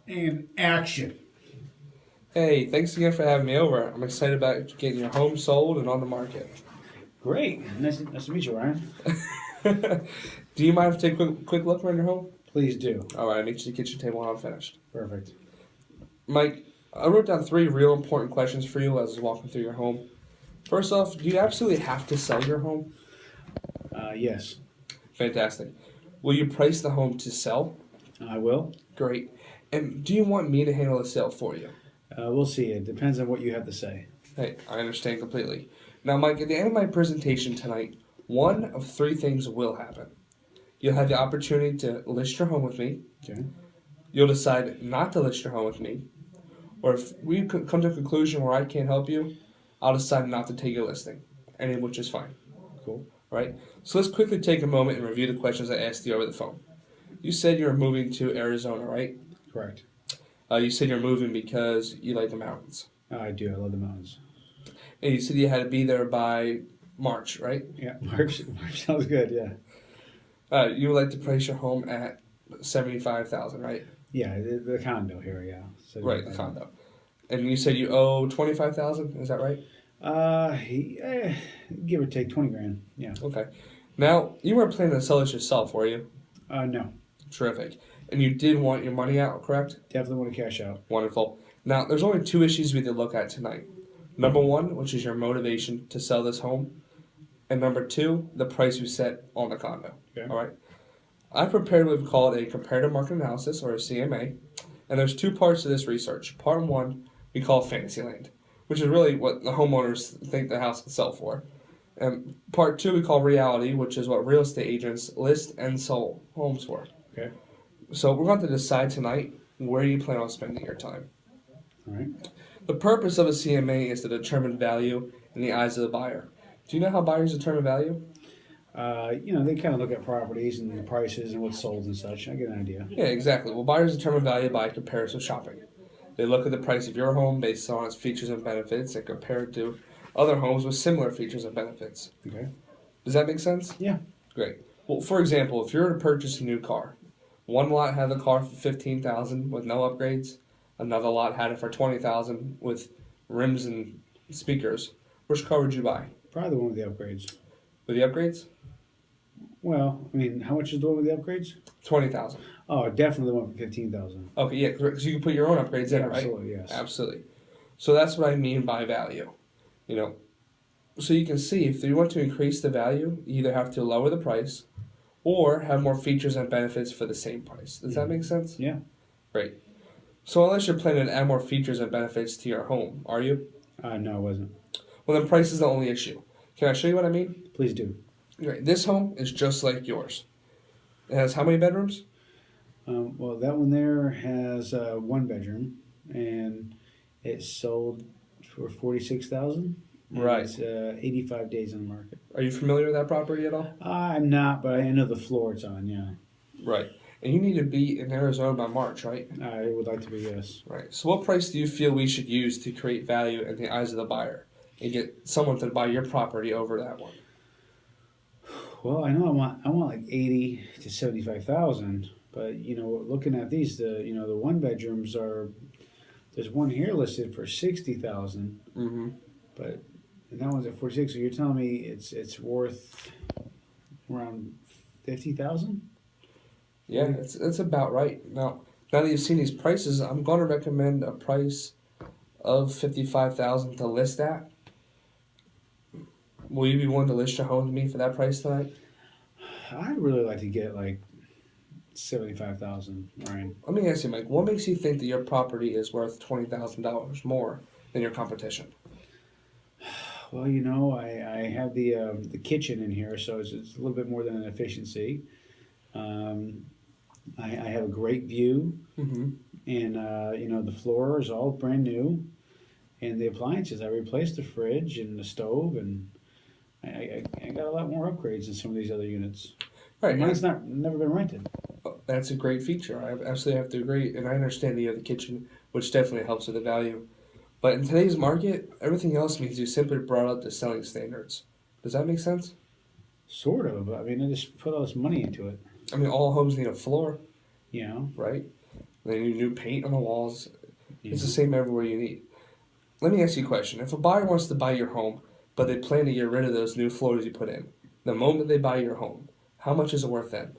And action. Hey, thanks again for having me over. I'm excited about getting your home sold and on the market. Great. Nice to meet you, Ryan. Do you mind if I take a quick look around your home? Please do. All right, I'll meet you at the kitchen table when I'm finished. Perfect. Mike, I wrote down 3 real important questions for you as I was walking through your home. First off, do you absolutely have to sell your home? Yes, Fantastic. Will you price the home to sell? I will. Great. And do you want me to handle the sale for you? We'll see. It depends on what you have to say. Hey, I understand completely. Now, Mike, at the end of my presentation tonight, one of 3 things will happen. You'll have the opportunity to list your home with me. Okay. You'll decide not to list your home with me. Or if we come to a conclusion where I can't help you, I'll decide not to take your listing. Any of which is fine. Cool. Right? So let's quickly take a moment and review the questions I asked you over the phone. You said you were moving to Arizona, right? Correct. You said you're moving because you like the mountains. I do. I love the mountains. And you said you had to be there by March, right? Yeah, March sounds good. Yeah. You would like to price your home at $75,000, right? Yeah, the condo here. Yeah. So Right, the condo. And you said you owe $25,000. Is that right? Give or take 20 grand. Yeah. Okay. Now you weren't planning to sell this yourself, were you? No. Terrific. And you did want your money out, correct? Definitely want to cash out. Wonderful. Now there's only 2 issues we could look at tonight. Number 1, which is your motivation to sell this home, and number 2, the price we set on the condo. Okay. All right. I prepared what we call a comparative market analysis, or a CMA, and there's 2 parts to this research. Part 1 we call Fantasyland, which is really what the homeowners think the house can sell for. And part 2 we call reality, which is what real estate agents list and sell homes for. Okay. So we're going to decide tonight where you plan on spending your time. All right. The purpose of a CMA is to determine value in the eyes of the buyer. Do you know how buyers determine value? They kind of look at properties and the prices and what's sold and such. I get an idea. Yeah, exactly. Well, buyers determine value by comparison shopping. They look at the price of your home based on its features and benefits and compare it to other homes with similar features and benefits. Okay. Does that make sense? Yeah. Great. Well, for example, if you were to purchase a new car, one lot had the car for $15,000 with no upgrades. Another lot had it for $20,000 with rims and speakers. Which car would you buy? Probably the one with the upgrades. With the upgrades? Well, I mean, how much is the one with the upgrades? $20,000. Oh, definitely the one for 15,000. Okay, yeah, because you can put your own upgrades in, right? Absolutely, yes. Absolutely. So that's what I mean by value. So you can see if you want to increase the value, you either have to lower the price or have more features and benefits for the same price. Does that make sense? Yeah. Great. So unless you're planning to add more features and benefits to your home, are you? No, I wasn't. Well, then price is the only issue. Can I show you what I mean? Please do. Great. This home is just like yours. It has how many bedrooms? Well, that one there has 1 bedroom, and it sold for 46,000. Right. It's 85 days on the market. Are you familiar with that property at all? I'm not, but I know the floor it's on. Yeah. Right. And you need to be in Arizona by March, right? I would like to be, yes. Right. So what price do you feel we should use to create value in the eyes of the buyer and get someone to buy your property over that one? Well, I know I want like 80 to 75,000, but looking at these, the 1 bedrooms are. There's one here listed for 60,000, but and that one's at 46. So you're telling me it's worth around 50,000? Yeah, it's about right. Now that you've seen these prices, I'm going to recommend a price of $55,000 to list at. Will you be willing to list your home to me for that price tonight? I'd really like to get like 75,000, Ryan. Let me ask you, Mike. What makes you think that your property is worth $20,000 more than your competition? Well, I have the kitchen in here, so it's a little bit more than an efficiency. I have a great view, and the floor is all brand new, and the appliances. I replaced the fridge and the stove, and I got a lot more upgrades than some of these other units. Right. Mine's never been rented. That's a great feature. I absolutely have to agree, and I understand you have the kitchen, which definitely helps with the value. But in today's market, everything else means you simply brought up the selling standards. Does that make sense? Sort of. I mean, I just put all this money into it. I mean, all homes need a floor, You know. right? They need new paint on the walls. You It's the know? same everywhere you need. Let me ask you a question. If a buyer wants to buy your home, but they plan to get rid of those new floors you put in, the moment they buy your home, how much is it worth then?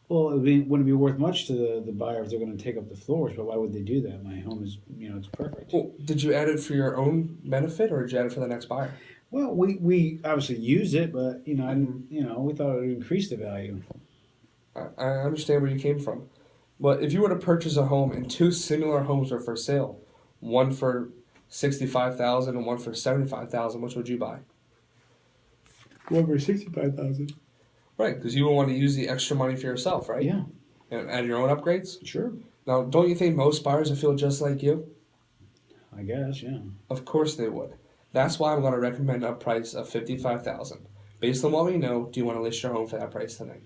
Well, wouldn't be worth much to the buyer if they're going to take up the floors. But why would they do that? My home is, it's perfect. Well, did you add it for your own benefit or did you add it for the next buyer? Well, we obviously use it, but I Hmm. didn't, we thought it would increase the value. I understand where you came from. But if you were to purchase a home and two similar homes are for sale, one for 65,000 and one for 75,000, which would you buy? One for 65,000. Right, because you would want to use the extra money for yourself, right? Yeah, And add your own upgrades. sure. Now, don't you think most buyers would feel just like you? I guess, yeah. Of course they would. That's why I'm going to recommend a price of 55,000. Based on what we know, do you want to list your home for that price tonight?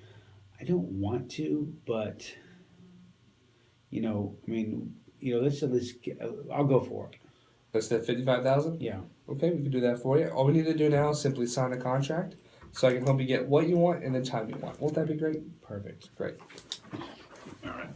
I don't want to, but I mean, let's at least get, I'll go for it. List at 55,000. Yeah, Okay, we can do that for you. All we need to do now is simply sign a contract, so I can help you get what you want and the time you want. Won't that be great? perfect. Great. All right.